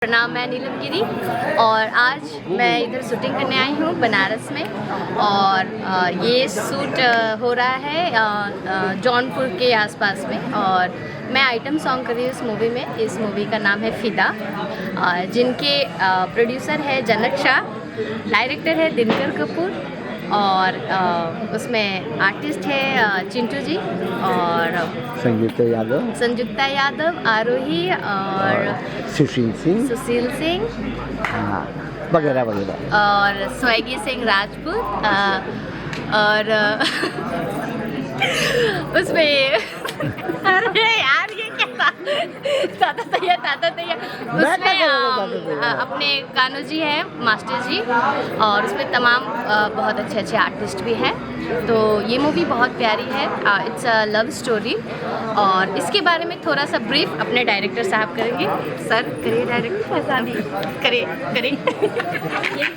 प्रणाम, मैं नीलम गिरी और आज मैं इधर शूटिंग करने आई हूँ बनारस में। और ये शूट हो रहा है जौनपुर के आसपास में। और मैं आइटम सॉन्ग कर रही हूँ इस मूवी में। इस मूवी का नाम है फ़िदा, जिनके प्रोड्यूसर है जनक शाह, डायरेक्टर है दिनकर कपूर और उसमें आर्टिस्ट है चिंटू जी और संयुक्ता यादव, आरोही और सुशील सिंह वगैरह वगैरह और स्वैगी सिंह राजपूत और उसमें अरे यार ये क्या था, ताता तैया उसमें अपने कान्हू जी हैं, मास्टर जी, और उसमें तमाम बहुत अच्छे आर्टिस्ट भी हैं। तो ये मूवी बहुत प्यारी है, इट्स अ लव स्टोरी। और इसके बारे में थोड़ा सा ब्रीफ अपने डायरेक्टर साहब करेंगे। सर करिए, डायरेक्टर करिए।